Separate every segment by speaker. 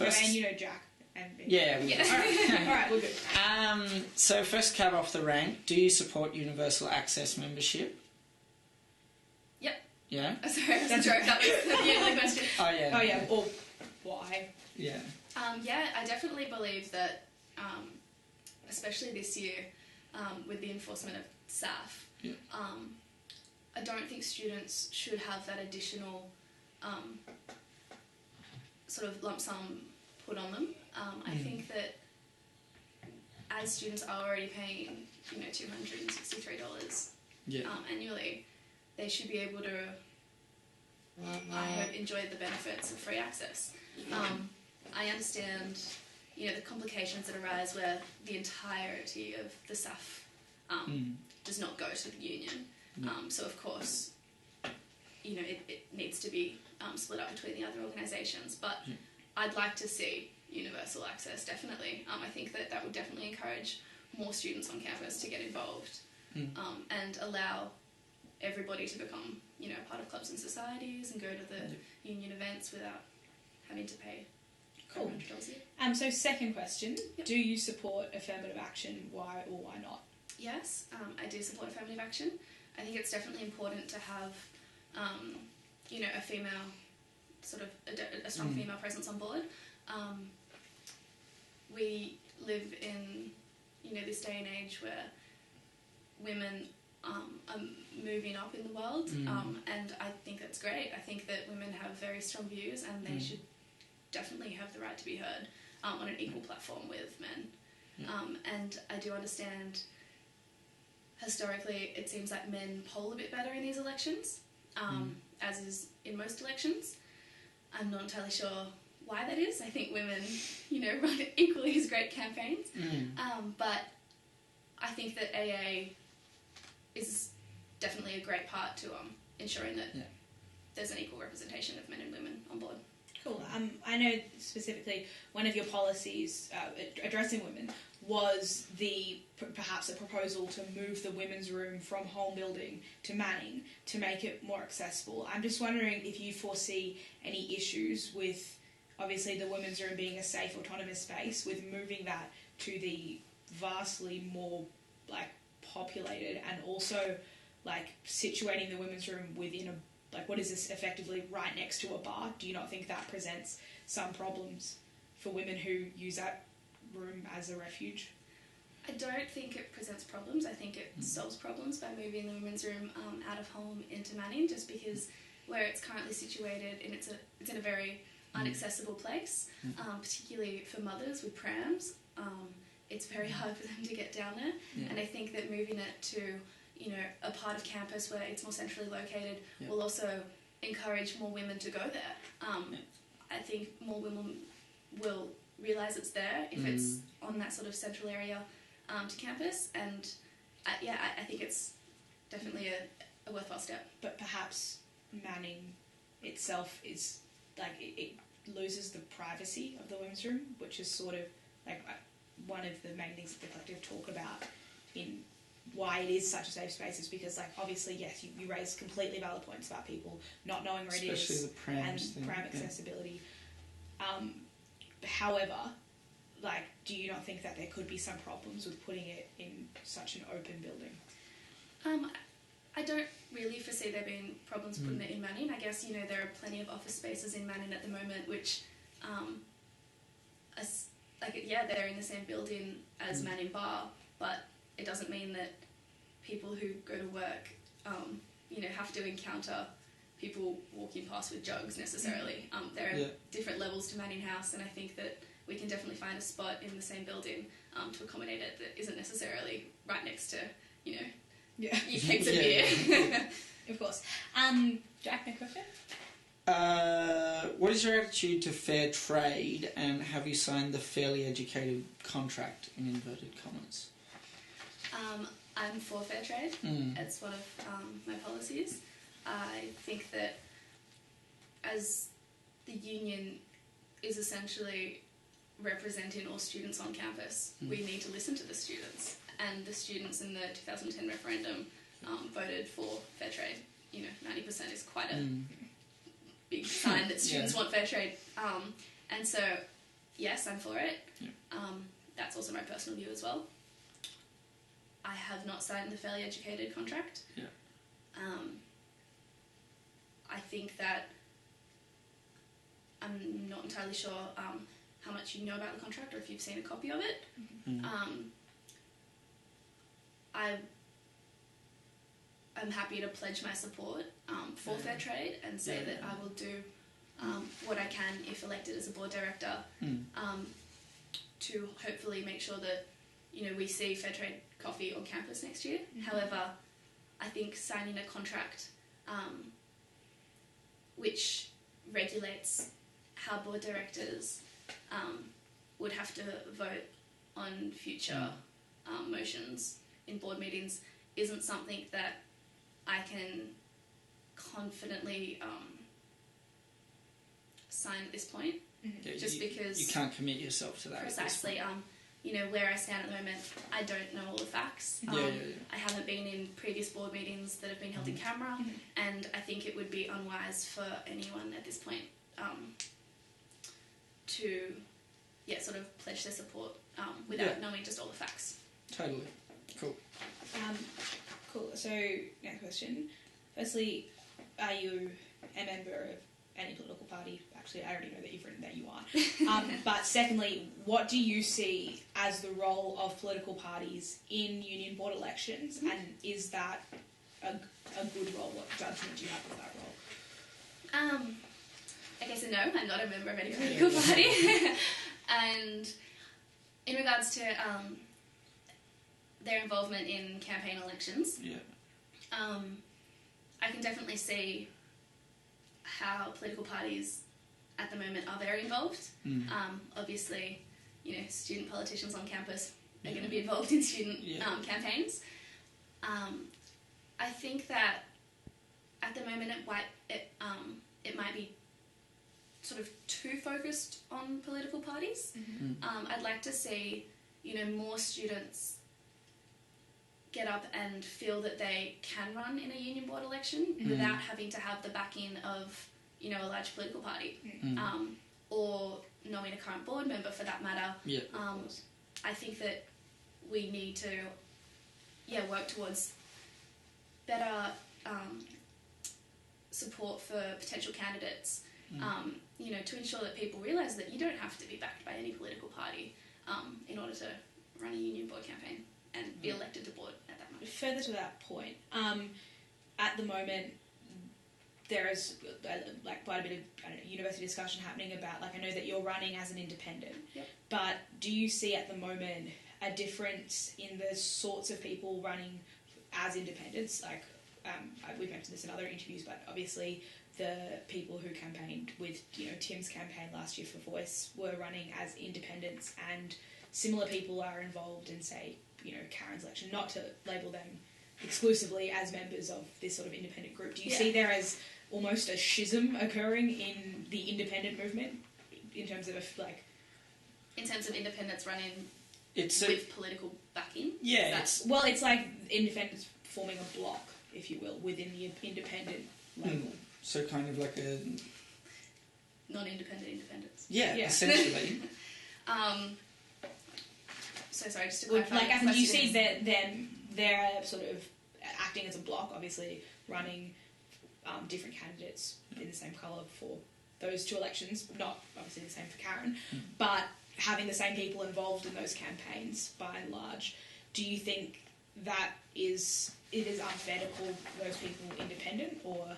Speaker 1: First,
Speaker 2: and you know Jack and me.
Speaker 1: Yeah.
Speaker 2: All right, we're good.
Speaker 1: So first cab off the rank, do you support universal access membership?
Speaker 3: Yep.
Speaker 1: Yeah?
Speaker 3: Sorry, I was a joke. That was the only question.
Speaker 1: Oh, yeah.
Speaker 2: Oh, yeah. Or why?
Speaker 1: Yeah.
Speaker 3: Yeah, I definitely believe that, especially this year, with the enforcement of SSAAF,
Speaker 1: yeah.
Speaker 3: I don't think students should have that additional sort of lump sum put on them. I think that as students are already paying, $263 annually, they should be able to, I hope, enjoy the benefits of free access. I understand, the complications that arise where the entirety of the SSAAF does not go to the union. So, of course, it needs to be split up between the other organisations. But I'd like to see universal access, definitely. I think that would definitely encourage more students on campus to get involved and allow everybody to become, part of clubs and societies and go to the union events without having to pay.
Speaker 2: Cool. So second question, do you support affirmative action? Why or why not?
Speaker 3: Yes, I do support affirmative action. I think it's definitely important to have, a female, sort of a strong female presence on board. We live in, this day and age where women are moving up in the world, and I think that's great. I think that women have very strong views and they should definitely have the right to be heard on an equal platform with men. And I do understand, historically, it seems like men poll a bit better in these elections, as is in most elections. I'm not entirely sure why that is. I think women, run equally as great campaigns. But I think that AA is definitely a great part to ensuring that there's an equal representation of men and women on board.
Speaker 2: Cool. I know specifically one of your policies addressing women was perhaps a proposal to move the women's room from home building to Manning to make it more accessible. I'm just wondering if you foresee any issues with, obviously, the women's room being a safe, autonomous space, with moving that to the vastly more, populated and also, situating the women's room within what is this, effectively right next to a bar? Do you not think that presents some problems for women who use that room as a refuge?
Speaker 3: I don't think it presents problems. I think it solves problems by moving the women's room out of home into Manning, just because where it's currently situated, and it's in a very inaccessible place, particularly for mothers with prams. It's very hard for them to get down there, and I think that moving it to a part of campus where it's more centrally located will also encourage more women to go there. I think more women will realise it's there if it's on that sort of central area to campus, and I think it's definitely a worthwhile step.
Speaker 2: But perhaps Manning itself is, it loses the privacy of the women's room, which is sort of, one of the main things that the collective talk about in why it is such a safe space is because, obviously, yes, you raise completely valid points about people not knowing where it is.
Speaker 1: Especially the prams
Speaker 2: and pram accessibility. However, do you not think that there could be some problems with putting it in such an open building?
Speaker 3: I don't really foresee there being problems putting it in Manning. I guess, there are plenty of office spaces in Manning at the moment which, they're in the same building as Manning Bar, but it doesn't mean that people who go to work, have to encounter people walking past with jugs necessarily. There are different levels to Manning House, and I think that we can definitely find a spot in the same building to accommodate it that isn't necessarily right next to, your kegs of beer.
Speaker 2: Of course. Jack, no question?
Speaker 1: What is your attitude to fair trade, and have you signed the fairly educated contract, in inverted commas?
Speaker 3: I'm for fair trade. It's one of my policies. I think that as the union is essentially representing all students on campus, we need to listen to the students. And the students in the 2010 referendum voted for fair trade. 90% is quite a big sign that students want fair trade. And so yes, I'm for it.
Speaker 1: Yeah.
Speaker 3: That's also my personal view as well. I have not signed the fairly educated contract.
Speaker 1: Yeah.
Speaker 3: I think that I'm not entirely sure how much you know about the contract or if you've seen a copy of it. I'm happy to pledge my support for fair trade and say that I will do what I can if elected as a board director to hopefully make sure that, you know, we see fair trade coffee on campus next year. However, I think signing a contract which regulates how board directors would have to vote on future motions in board meetings isn't something that I can confidently sign at this point. Just because
Speaker 1: you can't commit yourself to that.
Speaker 3: Precisely. You know, where I stand at the moment, I don't know all the facts. I haven't been in previous board meetings that have been held in camera, and I think it would be unwise for anyone at this point to, sort of pledge their support without knowing just all the facts.
Speaker 1: Totally. Cool.
Speaker 2: Cool. So, next question. Firstly, are you a member of any political party? Actually, I already know that you've written that you are. But secondly, what do you see as the role of political parties in union board elections, and is that a good role? What judgment do you have of that role?
Speaker 3: I guess no, I'm not a member of any political party. And in regards to their involvement in campaign elections, I can definitely see how political parties at the moment are very involved. Obviously, you know, student politicians on campus are going to be involved in student campaigns. I think that at the moment it might be sort of too focused on political parties. I'd like to see, you know, more students get up and feel that they can run in a union board election without having to have the backing of, you know, a large political party or knowing a current board member for that matter. I think that we need to work towards better support for potential candidates, you know, to ensure that people realise that you don't have to be backed by any political party in order to run a union board campaign and be elected to board at that moment.
Speaker 2: Further to that point, at the moment there is quite a bit of university discussion happening about, I know that you're running as an independent, but do you see at the moment a difference in the sorts of people running as independents? We've mentioned this in other interviews, but obviously the people who campaigned with, you know, Tim's campaign last year for Voice were running as independents, and similar people are involved in, say, you know, Karen's election, not to label them exclusively as members of this sort of independent group. Do you see there as almost a schism occurring in the independent movement in terms of
Speaker 3: in terms of independents running
Speaker 1: with
Speaker 3: political backing?
Speaker 1: It's
Speaker 2: like independents forming a block, if you will, within the independent label.
Speaker 1: So kind of like a
Speaker 3: non-independent independents.
Speaker 1: Essentially.
Speaker 3: So sorry, just to clarify.
Speaker 2: Do you see that they're sort of acting as a block, obviously running different candidates in the same colour for those two elections, not obviously the same for Karen, but having the same people involved in those campaigns by and large? Do you think that it is unfair to call those people independent, or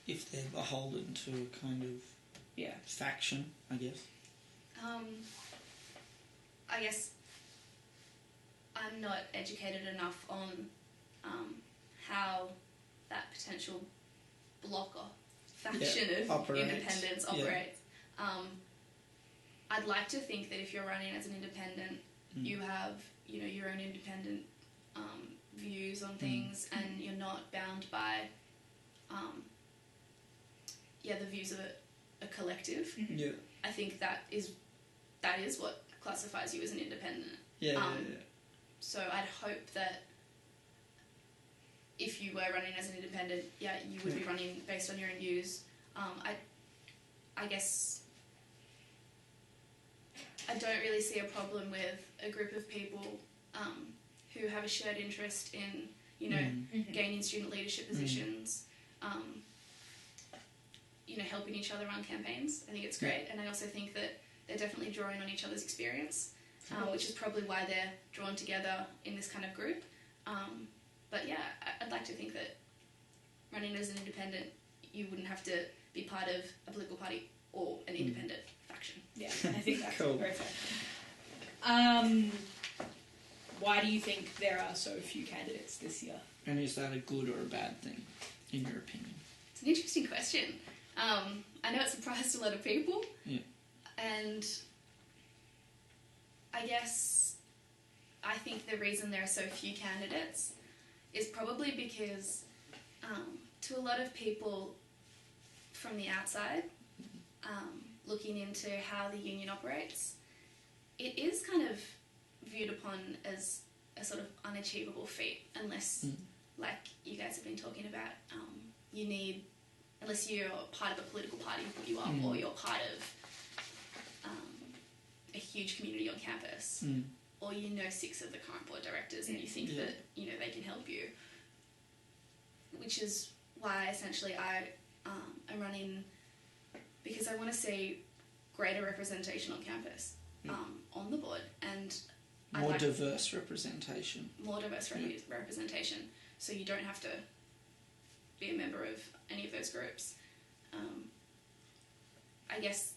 Speaker 1: if they're beholden to a kind of faction, I guess?
Speaker 3: I guess I'm not educated enough on how that potential block or faction of independents operates. I'd like to think that if you're running as an independent, you have, you know, your own independent views on things, and you're not bound by the views of a collective. I think that is what classifies you as an independent. So I'd hope that if you were running as an independent, you would be running based on your own views. I guess I don't really see a problem with a group of people who have a shared interest in, you know, gaining student leadership positions, you know, helping each other run campaigns. I think it's great. And I also think that they're definitely drawing on each other's experience, which is probably why they're drawn together in this kind of group. But yeah, I'd like to think that running as an independent, you wouldn't have to be part of a political party or an independent faction.
Speaker 2: Yeah, I think that's
Speaker 1: Cool.
Speaker 2: very fair. Why do you think there are so few candidates this year?
Speaker 1: And is that a good or a bad thing, in your opinion?
Speaker 3: It's an interesting question. I know it surprised a lot of people.
Speaker 1: Yeah.
Speaker 3: And I guess I think the reason there are so few candidates is probably because to a lot of people from the outside, looking into how the union operates, it is kind of viewed upon as a sort of unachievable feat unless, like you guys have been talking about, unless you're part of a political party who put you up, or you're part of a huge community on campus, or you know 6 of the current board directors and you think that, you know, they can help you. Which is why essentially I am running, because I want to see greater representation on campus, on the board, and
Speaker 1: More diverse representation.
Speaker 3: More diverse representation, so you don't have to be a member of any of those groups. I guess,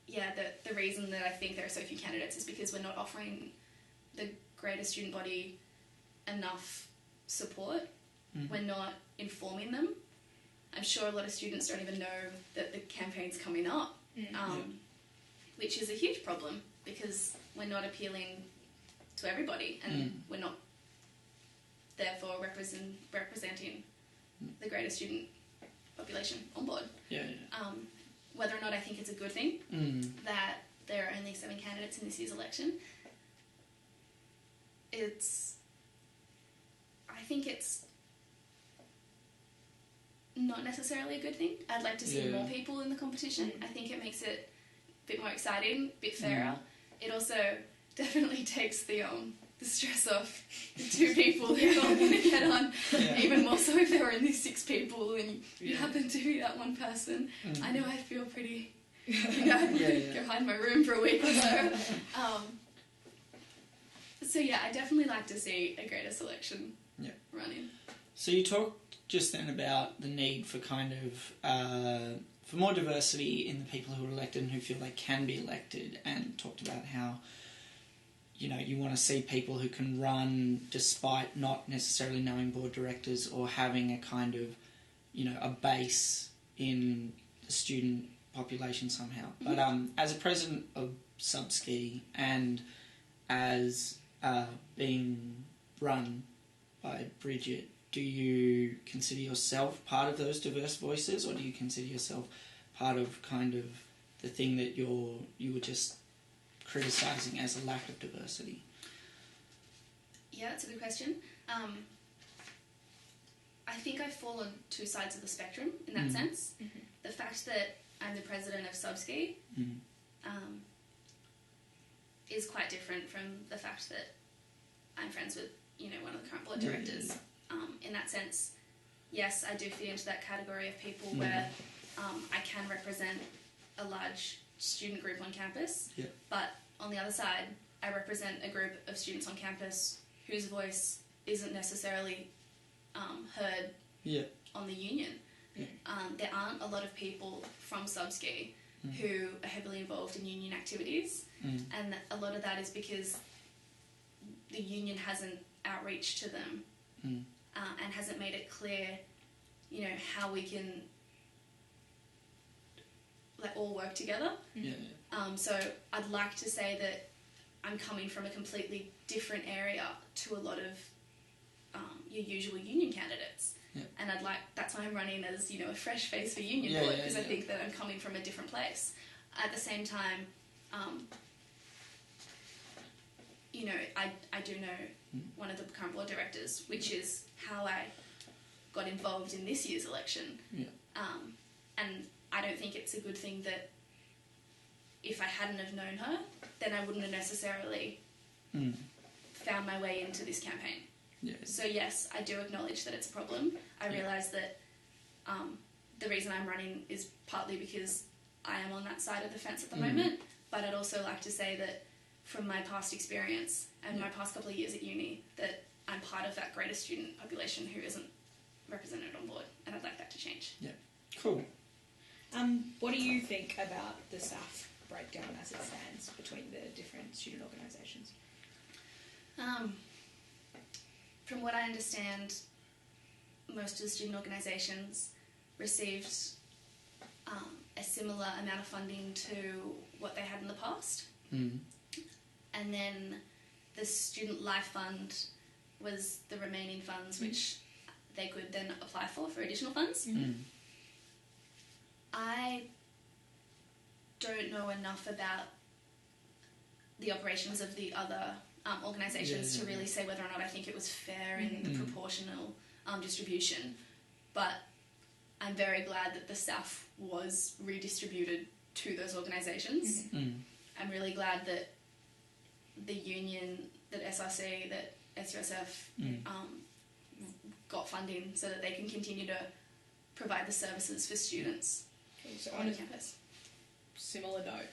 Speaker 3: the reason that I think there are so few candidates is because we're not offering the greater student body enough support. We're not informing them. I'm sure a lot of students don't even know that the campaign's coming up, which is a huge problem because we're not appealing to everybody and we're not therefore representing the greater student population on board. Whether or not I think it's a good thing that there are only 7 candidates in this year's election, I think it's not necessarily a good thing. I'd like to see more people in the competition. I think it makes it a bit more exciting, a bit fairer. It also definitely takes the stress off the 2 people who are going to get on, even more so if there were only 6 people and you happen to be that one person. I know I feel pretty, go hide in my room for a week or so. So I definitely like to see a greater selection running.
Speaker 1: So you talked just then about the need for kind of for more diversity in the people who are elected and who feel they can be elected, and talked about how, you know, you want to see people who can run despite not necessarily knowing board directors or having a kind of, you know, a base in the student population somehow. But as a president of Subski and as being run by Bridget, do you consider yourself part of those diverse voices, or do you consider yourself part of kind of the thing that you were just criticising as a lack of diversity?
Speaker 3: Yeah, that's a good question. I think I fall on 2 sides of the spectrum in that sense. The fact that I'm the president of Subski is quite different from the fact that I'm friends with, you know, one of the current board directors. In that sense, yes, I do fit into that category of people where I can represent a large student group on campus, but on the other side, I represent a group of students on campus whose voice isn't necessarily heard on the union. There aren't a lot of people from Subski who are heavily involved in union activities, and a lot of that is because the union hasn't outreached to them and hasn't made it clear, you know, how we can all work together. So I'd like to say that I'm coming from a completely different area to a lot of your usual union candidates. And that's why I'm running as, you know, a fresh face for union board, because I think that I'm coming from a different place. At the same time, you know, I do know one of the current board directors, which is how I got involved in this year's election. And I don't think it's a good thing that if I hadn't have known her, then I wouldn't have necessarily found my way into this campaign.
Speaker 1: Yeah.
Speaker 3: So yes, I do acknowledge that it's a problem. I realise that the reason I'm running is partly because I am on that side of the fence at the moment, but I'd also like to say that from my past experience and my past couple of years at uni, that I'm part of that greater student population who isn't represented on board, and I'd like that to change.
Speaker 1: Yeah, cool.
Speaker 2: What do you think about the SSAAF breakdown as it stands between the different student organisations?
Speaker 3: From what I understand, most of the student organisations received a similar amount of funding to what they had in the past. And then the Student Life Fund was the remaining funds which they could then apply for additional funds. I don't know enough about the operations of the other organisations to really say whether or not I think it was fair in the proportional distribution, but I'm very glad that the staff was redistributed to those organisations. I'm really glad that the union, that SRC, that SUSF got funding so that they can continue to provide the services for students
Speaker 2: So
Speaker 3: on campus.
Speaker 2: Similar note.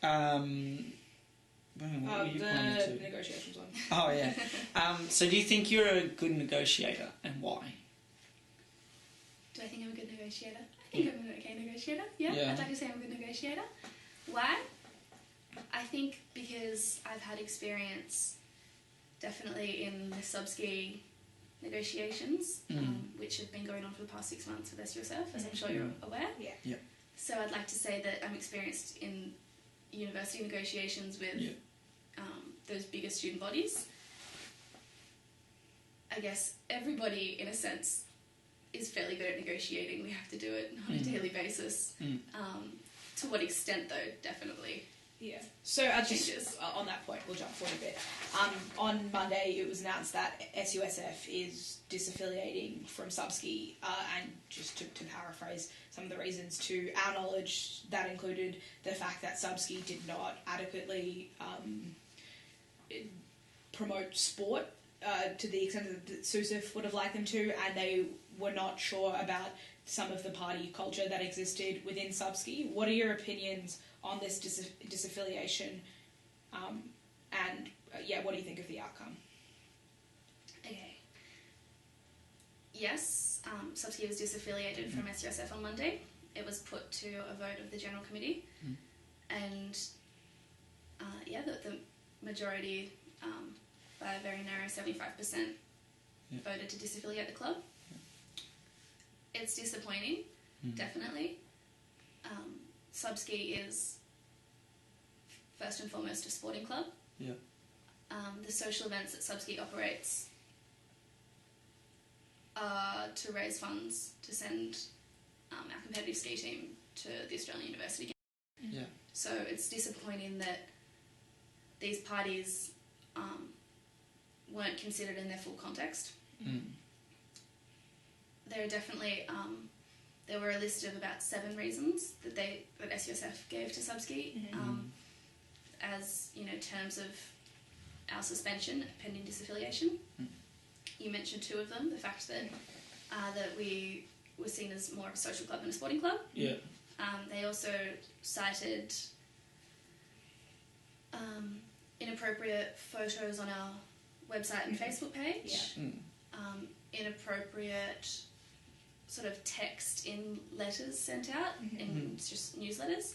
Speaker 1: What were you pointing
Speaker 2: The
Speaker 1: to?
Speaker 2: negotiations one.
Speaker 1: Oh, yeah. So do you think you're a good negotiator, and why?
Speaker 3: Do I think I'm a good negotiator? I think I'm an okay negotiator. Yeah,
Speaker 1: Yeah.
Speaker 3: I'd like to say I'm a good negotiator. Why? I think because I've had experience definitely in the sub-ski negotiations, which have been going on for the past 6 months with SUSF, as I'm sure you're aware.
Speaker 2: Yeah.
Speaker 3: So I'd like to say that I'm experienced in university negotiations with those bigger student bodies. I guess everybody, in a sense, is fairly good at negotiating. We have to do it on a daily basis. To what extent, though, definitely.
Speaker 2: Yeah. So I just
Speaker 3: Changes.
Speaker 2: On that point, we'll jump forward a bit. On Monday, it was announced that SUSF is disaffiliating from Subski, and just to paraphrase some of the reasons, to our knowledge, that included the fact that Subski did not adequately promote sport to the extent that SUSF would have liked them to, and they were not sure about some of the party culture that existed within Subski. What are your opinions on this disaffiliation, and what do you think of the outcome?
Speaker 3: Okay. Yes, Subski was disaffiliated from SUSF on Monday. It was put to a vote of the General Committee, and the majority, by a very narrow 75%, voted to disaffiliate the club. It's disappointing, definitely. Subski is first and foremost a sporting club.
Speaker 1: Yeah.
Speaker 3: The social events that Subski operates are to raise funds to send our competitive ski team to the Australian University Games.
Speaker 1: Yeah.
Speaker 3: So it's disappointing that these parties weren't considered in their full context. There are definitely there were a list of about 7 reasons that SUSF gave to Subski as terms of our suspension pending disaffiliation. You mentioned 2 of them: the fact that that we were seen as more of a social club than a sporting club.
Speaker 1: Yeah.
Speaker 3: They also cited inappropriate photos on our website and Facebook page. Inappropriate sort of text in letters sent out, in just newsletters,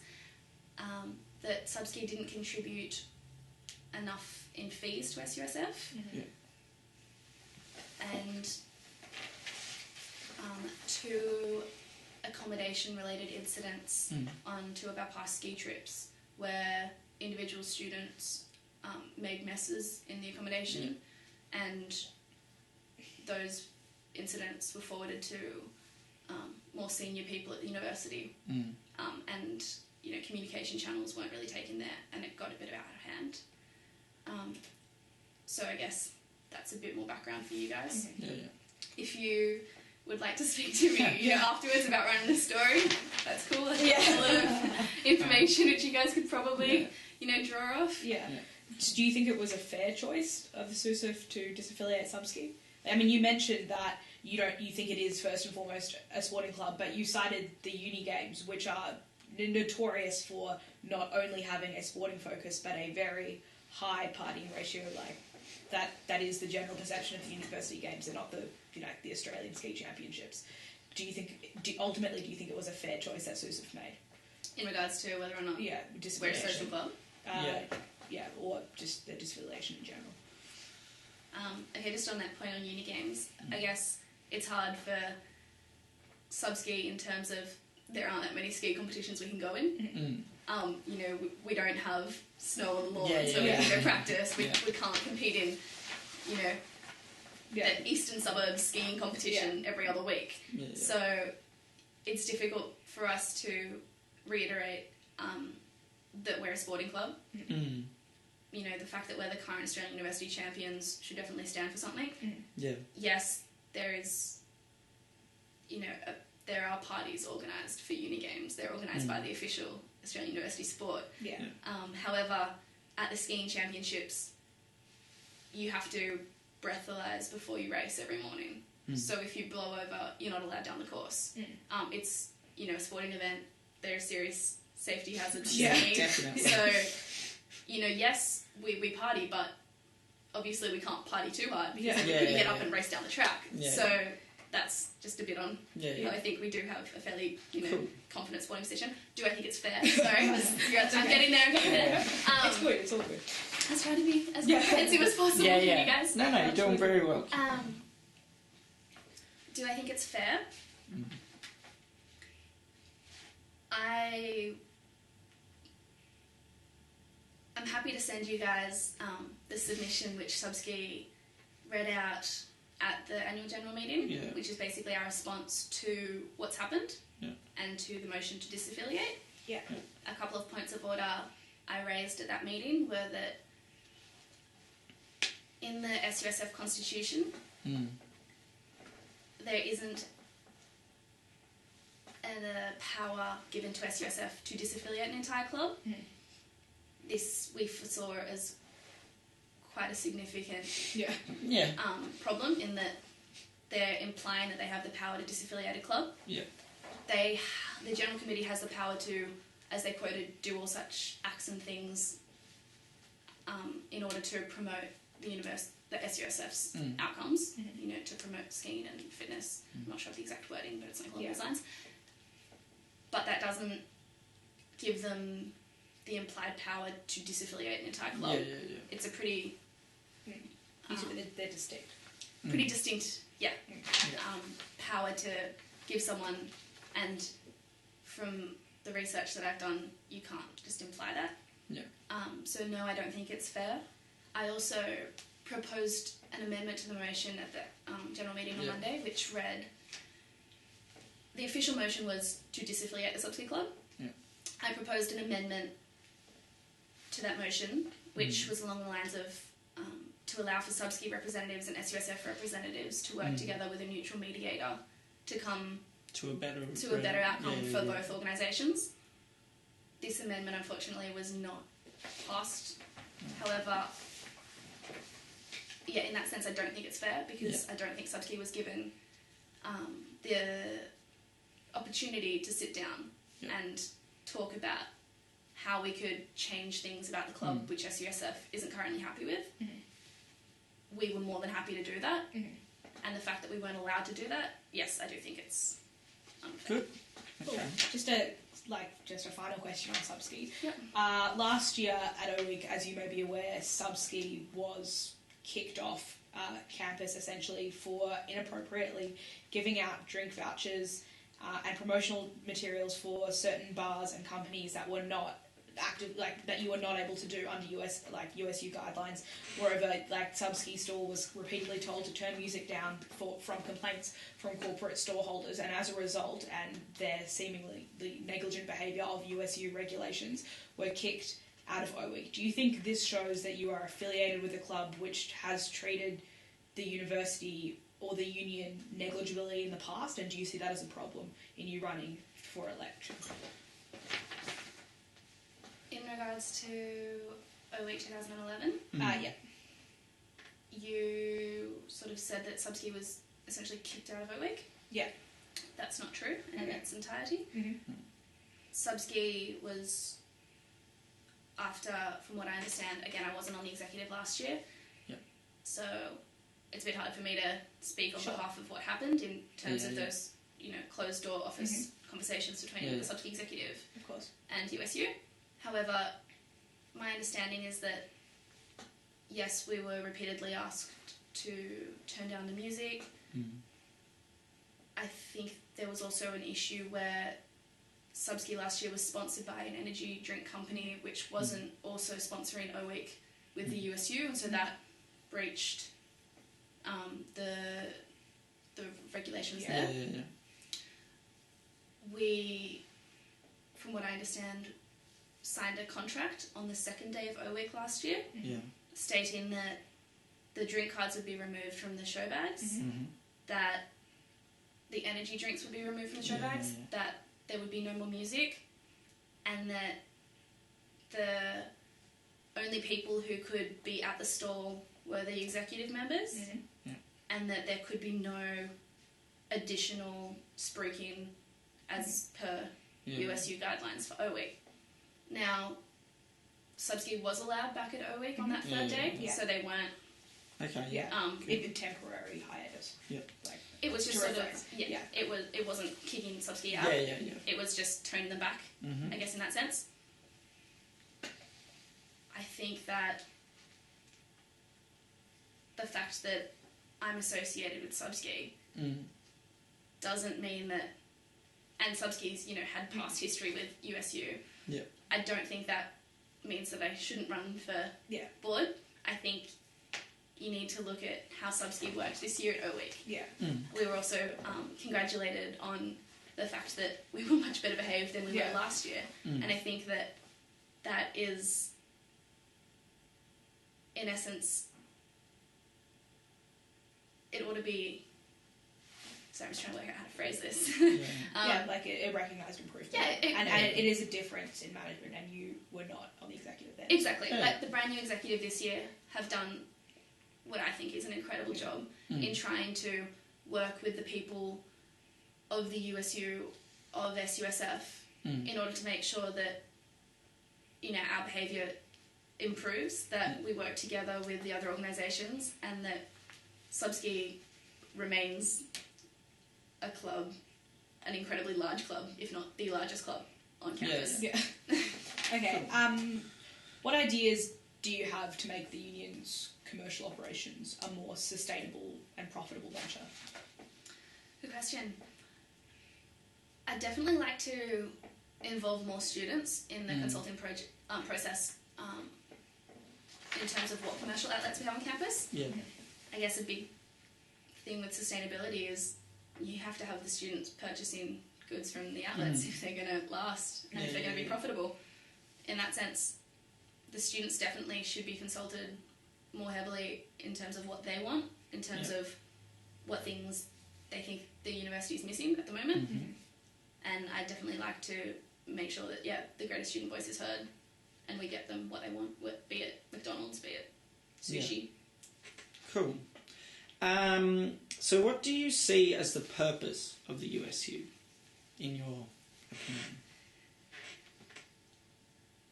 Speaker 3: that Subski didn't contribute enough in fees to SUSF, and 2 accommodation-related incidents on 2 of our past ski trips, where individual students made messes in the accommodation, and those incidents were forwarded to more senior people at the university, and communication channels weren't really taken there, and it got a bit out of hand. So I guess that's a bit more background for you guys.
Speaker 1: Yeah.
Speaker 3: If you would like to speak to me afterwards about running the story, that's cool. That's a lot of information which you guys could probably, draw off.
Speaker 2: Yeah. Do you think it was a fair choice of the SSAAF to disaffiliate Subski? I mean, you mentioned that you think it is first and foremost a sporting club, but you cited the uni games, which are notorious for not only having a sporting focus but a very high partying ratio. Like that is the general perception of the university games, and not the the Australian Ski Championships. Ultimately do you think it was a fair choice that SSAAF made
Speaker 3: in regards to whether or not we're a social club?
Speaker 2: Or just the disaffiliation in general.
Speaker 3: Okay, just on that point on uni games, I guess it's hard for sub-ski in terms of there aren't that many ski competitions we can go in. We don't have snow on the lawn, so we can go practice. We can't compete in, the eastern suburbs skiing competition every other week. So it's difficult for us to reiterate that we're a sporting club. The fact that we're the current Australian University champions should definitely stand for something. Yes, there is, there are parties organised for uni games. They're organised by the official Australian University sport. However, at the skiing championships, you have to breathalyse before you race every morning. So if you blow over, you're not allowed down the course. It's, a sporting event. There are serious safety hazards.
Speaker 1: Definitely.
Speaker 3: So, yes, we party, but obviously we can't party too hard because we couldn't get up and race down the track. So that's just a bit on how I think we do have a fairly, confident sporting position. Do I think it's fair? Sorry, I'm getting there.
Speaker 2: It's good. It's all good.
Speaker 3: I was trying to be as comprehensive as possible for you guys.
Speaker 1: No, you're doing very well.
Speaker 3: Do I think it's fair? I'm happy to send you guys the submission which Subski read out at the annual general meeting, which is basically our response to what's happened and to the motion to disaffiliate. A couple of points of order I raised at that meeting were that in the SUSF constitution there isn't the power given to SUSF to disaffiliate an entire club. This we foresaw as quite a significant problem in that they're implying that they have the power to disaffiliate a club. The General Committee has the power to, as they quoted, do all such acts and things in order to promote the SUSF's outcomes, to promote skiing and fitness. I'm not sure of the exact wording, but it's something along those lines. But that doesn't give them the implied power to disaffiliate an entire club. It's a pretty...
Speaker 2: they're distinct.
Speaker 3: Pretty distinct, power to give someone, and from the research that I've done, you can't just imply that. So no, I don't think it's fair. I also proposed an amendment to the motion at the general meeting on Monday, which read... The official motion was to disaffiliate the Subski Club. I proposed an amendment to that motion, which was along the lines of to allow for Subski representatives and SUSF representatives to work together with a neutral mediator to come to a better outcome for both organisations. This amendment, unfortunately, was not passed. However, in that sense, I don't think it's fair because I don't think Subski was given the opportunity to sit down and talk about how we could change things about the club, which SUSF isn't currently happy with. We were more than happy to do that. And the fact that we weren't allowed to do that, yes, I do think it's unfair.
Speaker 1: Good. Okay.
Speaker 2: Cool. Just a final question on Subski. Last year at OWIC, as you may be aware, Subski was kicked off campus essentially for inappropriately giving out drink vouchers and promotional materials for certain bars and companies that were not active, that you were not able to do under USU guidelines. Moreover, Subski store was repeatedly told to turn music down from complaints from corporate store holders, and as a result, and their seemingly negligent behaviour of USU regulations, were kicked out of OWIC. Do you think this shows that you are affiliated with a club which has treated the university or the union negligibility in the past, and do you see that as a problem in you running for election?
Speaker 3: In regards to 2011,
Speaker 2: Yeah.
Speaker 3: you sort of said that Subski was essentially kicked out of OWIC.
Speaker 2: Yeah.
Speaker 3: That's not true in its entirety.
Speaker 2: Mm-hmm.
Speaker 3: Subski was, after, from what I understand, again, I wasn't on the executive last year, so it's a bit hard for me to speak on behalf of what happened in terms of those, closed door office conversations between the Subski executive
Speaker 2: of course
Speaker 3: and USU. However, my understanding is that yes, we were repeatedly asked to turn down the music. I think there was also an issue where Subski last year was sponsored by an energy drink company which wasn't also sponsoring OWIC with the USU, and so that breached the regulations there. We, from what I understand, signed a contract on the second day of OWIC last year, stating that the drink cards would be removed from the show bags, that the energy drinks would be removed from the show bags, that there would be no more music, and that the only people who could be at the stall were the executive members, and that there could be no additional spruiking as per USU guidelines for OWIC. Now, Subski was allowed back at OWIC on that third day, so they weren't...
Speaker 1: Okay,
Speaker 2: in temporary hiatus.
Speaker 3: It was just sort of... It wasn't kicking Subski out. It was just turning them back, I guess, in that sense. I think that the fact that I'm associated with Subski doesn't mean that... And Subski's, had past history with USU. I don't think that means that I shouldn't run for board. I think you need to look at how Subski worked this year at OWIC. We were also congratulated on the fact that we were much better behaved than we were last year. And I think that is, in essence, it ought to be... Sorry, I'm just trying to work out how to phrase this.
Speaker 2: A recognised improvement. And it is a difference in management, and you were not on the executive then.
Speaker 3: Exactly. Like, the brand new executive this year have done what I think is an incredible job in trying to work with the people of the USU, of SUSF, in order to make sure that, our behaviour improves, that we work together with the other organisations, and that Subski remains a club, an incredibly large club, if not the largest club on campus.
Speaker 2: Okay. What ideas do you have to make the union's commercial operations a more sustainable and profitable venture?
Speaker 3: Good question. I'd definitely like to involve more students in the consulting process in terms of what commercial outlets we have on campus. I guess a big thing with sustainability is you have to have the students purchasing goods from the outlets if they're going to last and if they're going to be profitable. In that sense, the students definitely should be consulted more heavily in terms of what they want, in terms of what things they think the university is missing at the moment. And I'd definitely like to make sure that, the greatest student voice is heard and we get them what they want, be it McDonald's, be it sushi.
Speaker 1: Cool. So what do you see as the purpose of the USU, in your opinion?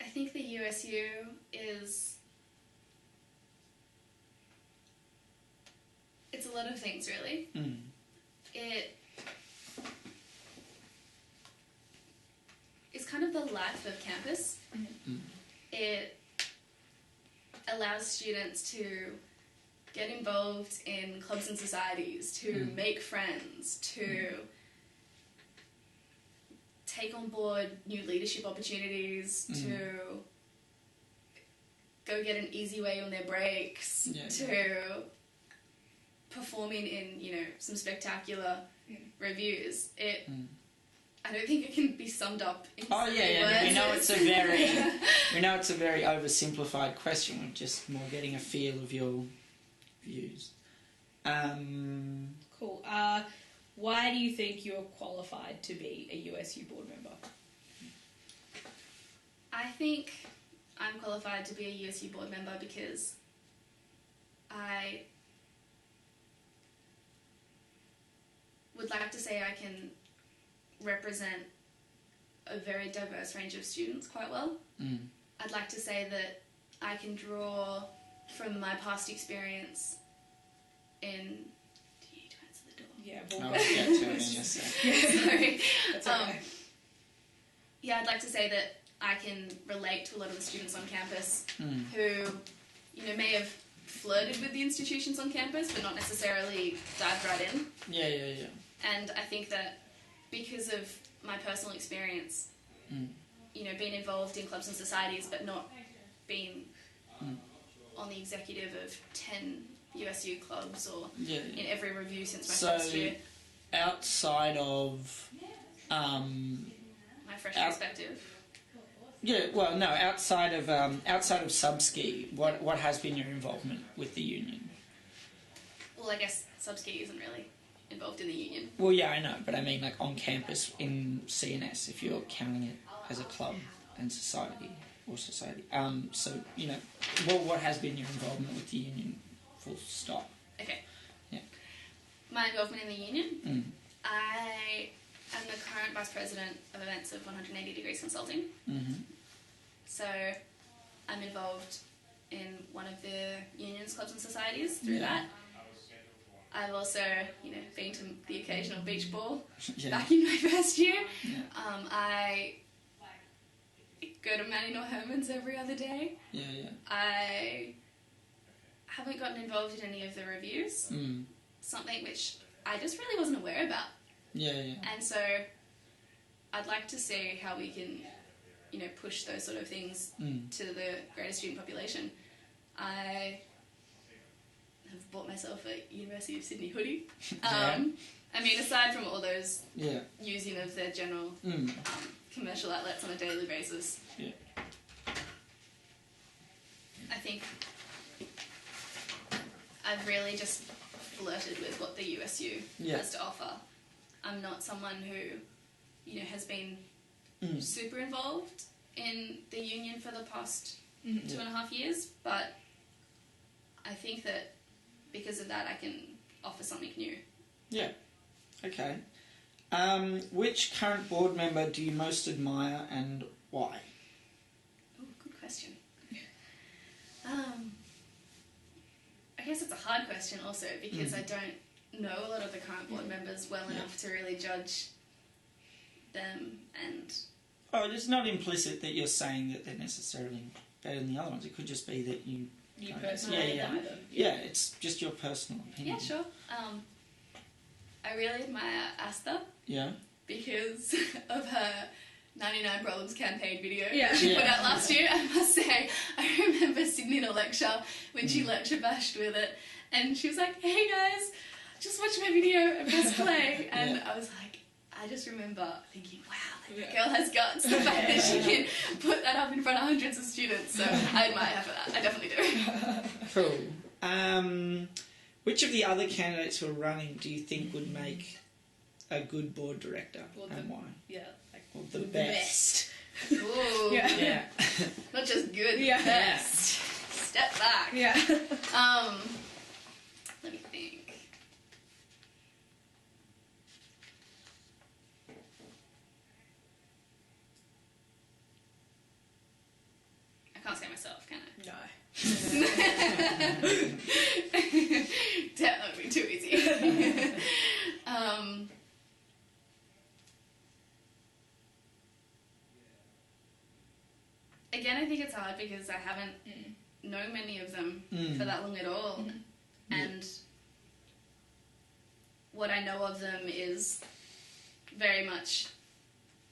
Speaker 3: I think the USU is... It's a lot of things, really. It's kind of the life of campus. It allows students to get involved in clubs and societies, to make friends, to take on board new leadership opportunities, to go get an easy way on their breaks, to performing in, some spectacular reviews. I don't think it can be summed up in so many words.
Speaker 1: We know it's a very oversimplified question. We're just more getting a feel of your views.
Speaker 2: Cool. Why do you think you're qualified to be a USU board member?
Speaker 3: I think I'm qualified to be a USU board member because I would like to say I can represent a very diverse range of students quite well. I'd like to say that I can draw from my past experience in... Do you need to answer the door?
Speaker 2: Yeah,
Speaker 1: I'll get to it in a second.
Speaker 3: Sorry.
Speaker 2: That's okay.
Speaker 3: Yeah, I'd like to say that I can relate to a lot of the students on campus who, may have flirted with the institutions on campus, but not necessarily dived right in.
Speaker 1: Yeah.
Speaker 3: And I think that because of my personal experience, being involved in clubs and societies, but not being on the executive of 10 USU clubs or in every review since my first year.
Speaker 1: Outside of...
Speaker 3: my fresh perspective.
Speaker 1: Yeah, well, no, outside of sub-ski, what has been your involvement with the union?
Speaker 3: Well, I guess sub-ski isn't really involved in the union.
Speaker 1: Well, yeah, I know, but I mean, like, on campus in CNS, if you're counting it as a club and society. So, what has been your involvement with the union, full stop?
Speaker 3: Okay.
Speaker 1: Yeah.
Speaker 3: My involvement in the union? I am the current Vice President of Events of 180 Degrees Consulting. So I'm involved in one of the unions, clubs and societies through that. I've also, been to the occasional beach ball back in my first year. I go to Manny Nor Herman's every other day. I haven't gotten involved in any of the reviews. Something which I just really wasn't aware about. And so I'd like to see how we can, push those sort of things to the greater student population. I have bought myself a University of Sydney hoodie. I mean, aside from all those using of their general commercial outlets on a daily basis, I think I've really just flirted with what the USU has to offer. I'm not someone who, has been super involved in the union for the past 2.5 years, but I think that because of that I can offer something new. Yeah.
Speaker 1: Okay. Which current board member do you most admire and why?
Speaker 3: Oh, good question. I guess it's a hard question also because I don't know a lot of the current board members well enough to really judge them. And
Speaker 1: it's not implicit that you're saying that they're necessarily better than the other ones. It could just be that you
Speaker 2: personally admire them.
Speaker 1: Yeah, it's just your personal opinion.
Speaker 3: Yeah, sure. I really admire Asta.
Speaker 1: Yeah.
Speaker 3: Because of her 99 Problems campaign video
Speaker 2: she
Speaker 3: put out last year. I must say, I remember sitting in a lecture when she lecture bashed with it, and she was like, "Hey guys, just watch my video and press play." And I was like, I just remember thinking, wow, that girl has guts. The fact that she can put that up in front of hundreds of students. So I admire her for that. I definitely do.
Speaker 1: Cool. Which of the other candidates who are running do you think would make a good board director, and why? The best.
Speaker 3: Ooh.
Speaker 2: Yeah.
Speaker 3: Not just good, best. Step back. Let me think. I can't say myself, can I?
Speaker 2: No.
Speaker 3: That would be too easy. Again, I think it's hard because I haven't known many of them for that long at all. And what I know of them is very much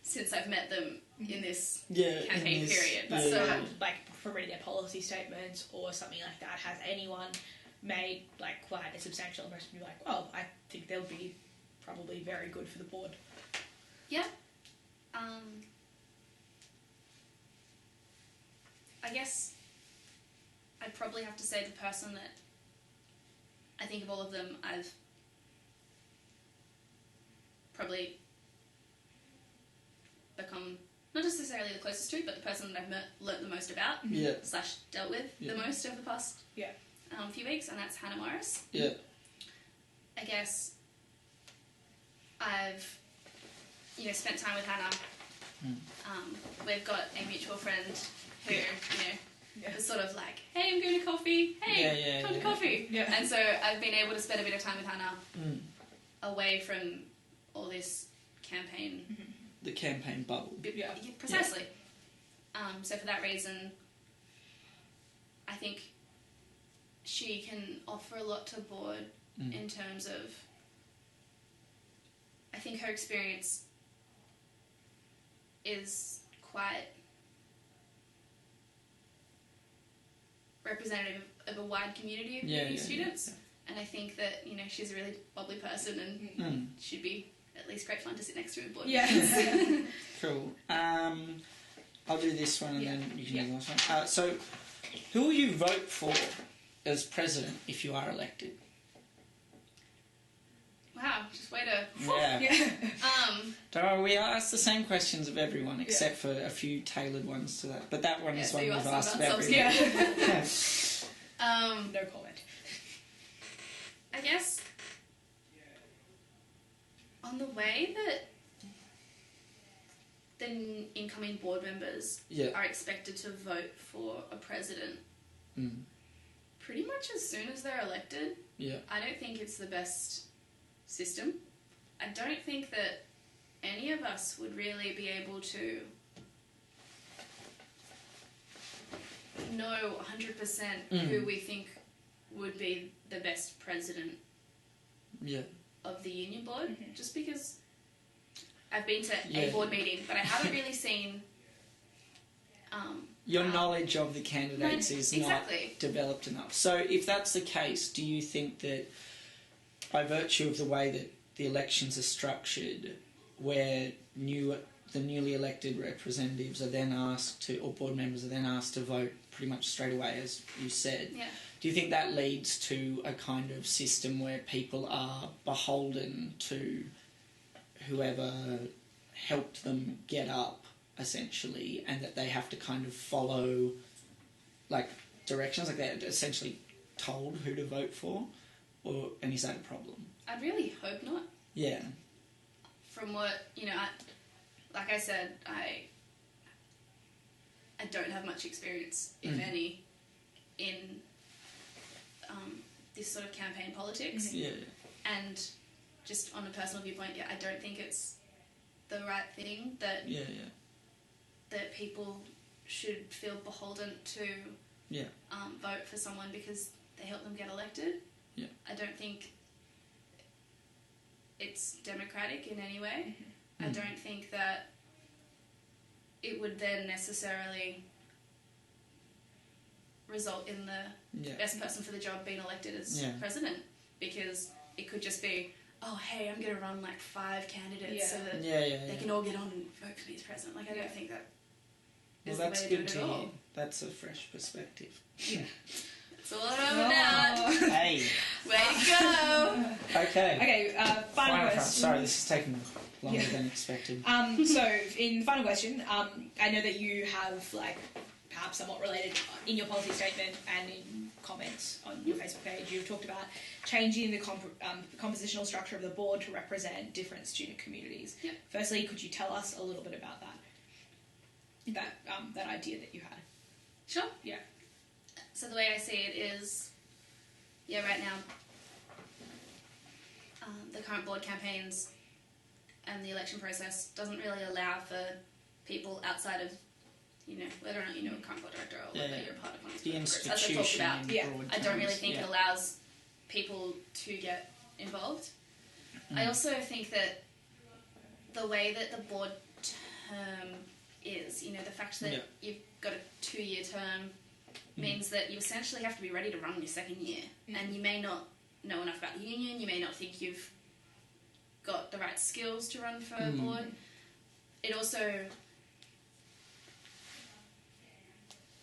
Speaker 3: since I've met them in this campaign period.
Speaker 2: But from reading their policy statements or something like that, has anyone made quite a substantial impression? Be like, well, I think they'll be probably very good for the board.
Speaker 3: Yeah. I guess I'd probably have to say the person that I think of all of them, I've probably become not necessarily the closest to, but the person that I've learnt the most about / dealt with the most over the past few weeks, and that's Hannah Morris.
Speaker 1: Yeah.
Speaker 3: I guess I've, spent time with Hannah. We've got a mutual friend who, was sort of like, hey, I'm going to coffee. Hey, come to coffee. Yeah. And so I've been able to spend a bit of time with Hannah away from all this campaign.
Speaker 1: The campaign bubble.
Speaker 3: Yeah, precisely. Yeah. So for that reason, I think she can offer a lot to the board in terms of, I think her experience is quite representative of a wide community of uni students. Yeah. And I think that, she's a really bubbly person and she'd be at least great fun to sit next to in board.
Speaker 2: Yeah.
Speaker 1: Cool. I'll do this one and then you can do the last one. So, who will you vote for as president if you are elected?
Speaker 3: Wow, just way to...
Speaker 1: Yeah. Don't worry, we ask the same questions of everyone except for a few tailored ones to that. But that one is one we've asked of everyone.
Speaker 2: No comment.
Speaker 3: I guess on the way that the incoming board members are expected to vote for a president pretty much as soon as they're elected, I don't think it's the best system. I don't think that any of us would really be able to know 100% who we think would be the best president of the union board, just because I've been to a board meeting, but I haven't really seen...
Speaker 1: your knowledge of the candidates is not developed enough. So if that's the case, do you think that by virtue of the way that the elections are structured, where the newly elected representatives are then asked to, or board members are then asked to vote pretty much straight away, as you said, do you think that leads to a kind of system where people are beholden to whoever helped them get up, essentially, and that they have to kind of follow, like, directions, like they're essentially told who to vote for? And is that a problem?
Speaker 3: I'd really hope not.
Speaker 1: Yeah.
Speaker 3: From what, like I said, I don't have much experience, if any, in this sort of campaign politics.
Speaker 1: Yeah.
Speaker 3: And just on a personal viewpoint, I don't think it's the right thing that that people should feel beholden to vote for someone because they help them get elected.
Speaker 1: Yeah.
Speaker 3: I don't think it's democratic in any way. I don't think that it would then necessarily result in the best person for the job being elected as president, because it could just be, oh, hey, I'm going to run like 5 candidates so that they can all get on and vote for me as president. Like, I don't think that is the way to do it at all.
Speaker 1: That's a fresh perspective.
Speaker 3: Yeah. It's all over now.
Speaker 1: Hey.
Speaker 3: Way to go.
Speaker 1: Okay.
Speaker 2: Okay, final question.
Speaker 1: Sorry, this is taking longer than expected.
Speaker 2: So, in the final question, I know that you have, like, perhaps somewhat related in your policy statement and in comments on your Facebook page, you've talked about changing the compositional structure of the board to represent different student communities.
Speaker 3: Yep.
Speaker 2: Firstly, could you tell us a little bit about that idea that you had?
Speaker 3: Sure.
Speaker 2: Yeah.
Speaker 3: So the way I see it is, right now, the current board campaigns and the election process doesn't really allow for people outside of, whether or not you know a current board director or whether you're a part of one of
Speaker 1: the
Speaker 3: groups.
Speaker 1: institution.
Speaker 3: As I talked about, I don't really think it
Speaker 1: it
Speaker 3: allows people to get involved. I also think that the way that the board term is, the fact that you've got a 2-year term means that you essentially have to be ready to run your second year. And you may not know enough about the union, you may not think you've got the right skills to run for a board. It also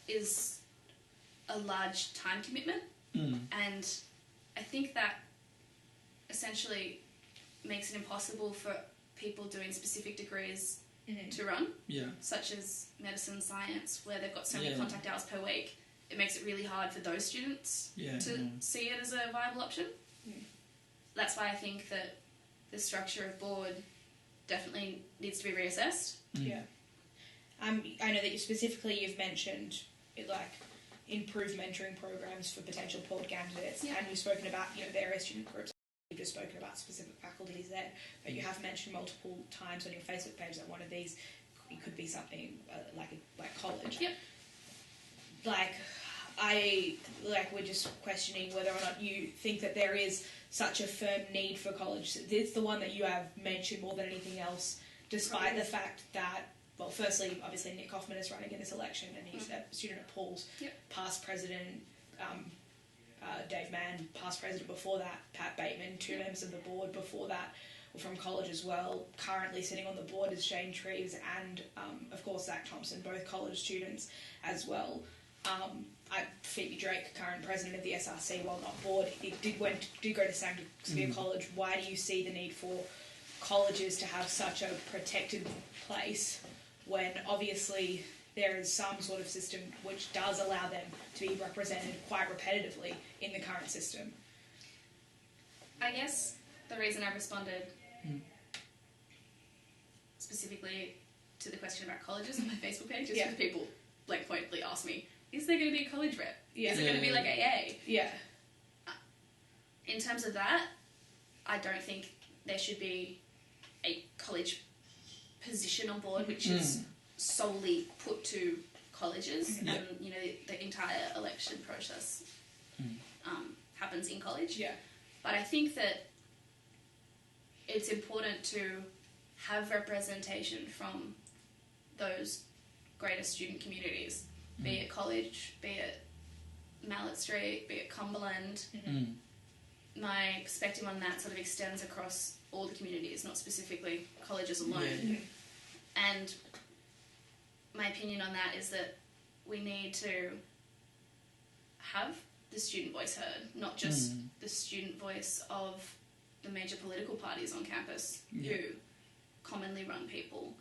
Speaker 3: is a large time commitment, and I think that essentially makes it impossible for people doing specific degrees to run, such as medicine, science, where they've got so many contact hours per week. It makes it really hard for those students to see it as a viable option. That's why I think that the structure of board definitely needs to be reassessed.
Speaker 2: I know that you've mentioned it, like improved mentoring programs for potential board candidates, and you've spoken about various student groups. You've just spoken about specific faculties there, but you have mentioned multiple times on your Facebook page that one of these it could be something like college. We're just questioning whether or not you think that there is such a firm need for college. It's the one that you have mentioned more than anything else, despite the fact that, well, firstly, obviously Nick Hoffman is running in this election and he's a student at Paul's, past president, Dave Mann, past president before that, Pat Bateman, 2 members of the board before that were from college as well. Currently sitting on the board is Shane Treves and, of course, Zach Thompson, both college students as well. Phoebe Drake, current president of the SRC, while not board, it did go to Santa Sophia College. Why do you see the need for colleges to have such a protected place when obviously there is some sort of system which does allow them to be represented quite repetitively in the current system?
Speaker 3: I guess the reason I responded specifically to the question about colleges on my Facebook page is because people pointedly ask me, is there going to be a college rep? Is it going to be like AA? In terms of that, I don't think there should be a college position on board which is solely put to colleges, and the entire election process happens in college. But I think that it's important to have representation from those greater student communities, be it college, be it Mallet Street, be it Cumberland. My perspective on that sort of extends across all the communities, not specifically colleges alone. And my opinion on that is that we need to have the student voice heard, not just the student voice of the major political parties on campus who commonly run people,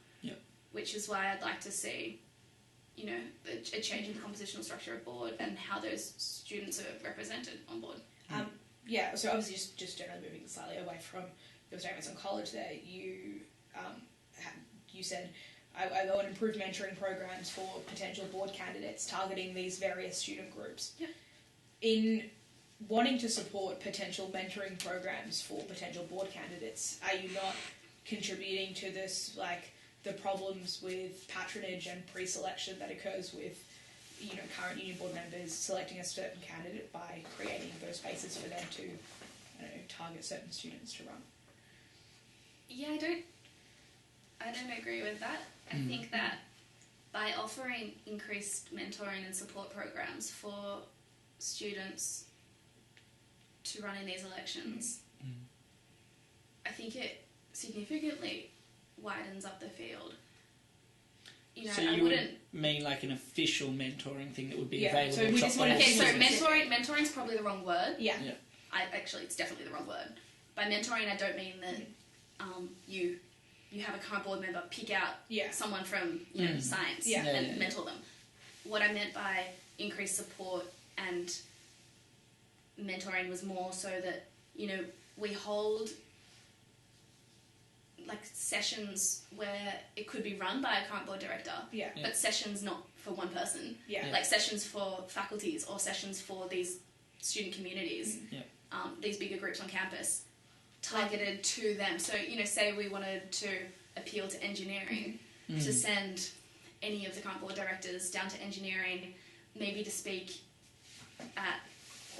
Speaker 3: which is why I'd like to see a change in the compositional structure of board and how those students are represented on board.
Speaker 2: So obviously just generally moving slightly away from your statements on college there, you said I want improved mentoring programs for potential board candidates targeting these various student groups. In wanting to support potential mentoring programs for potential board candidates, are you not contributing to this, the problems with patronage and pre-selection that occurs with current union board members selecting a certain candidate by creating those spaces for them to target certain students to run?
Speaker 3: I don't agree with that. I think that by offering increased mentoring and support programs for students to run in these elections, I think it significantly widens up the field.
Speaker 1: So you wouldn't mean like an official mentoring thing that would be available?
Speaker 3: So we just want mentoring's probably the wrong word. Actually, it's definitely the wrong word. By mentoring, I don't mean that you have a current board member pick out someone from science and mentor them. What I meant by increased support and mentoring was more so that we hold sessions where it could be run by a current board director, but sessions not for one person, sessions for faculties or sessions for these student communities, these bigger groups on campus, targeted to them. So say we wanted to appeal to engineering, to send any of the current board directors down to engineering, maybe to speak at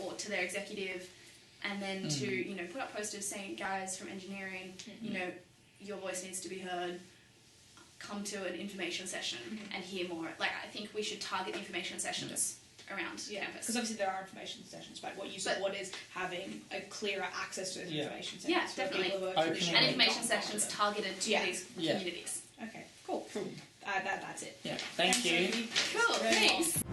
Speaker 3: or to their executive, and then to put up posters saying, guys from engineering, your voice needs to be heard, come to an information session and hear more. I think we should target information sessions around campus.
Speaker 2: Because obviously there are information sessions, but what you support is having a clearer access to those information sessions.
Speaker 3: Definitely. And information sessions targeted to these communities.
Speaker 2: Okay, cool. That's it.
Speaker 1: Thank you.
Speaker 3: Cool, thanks.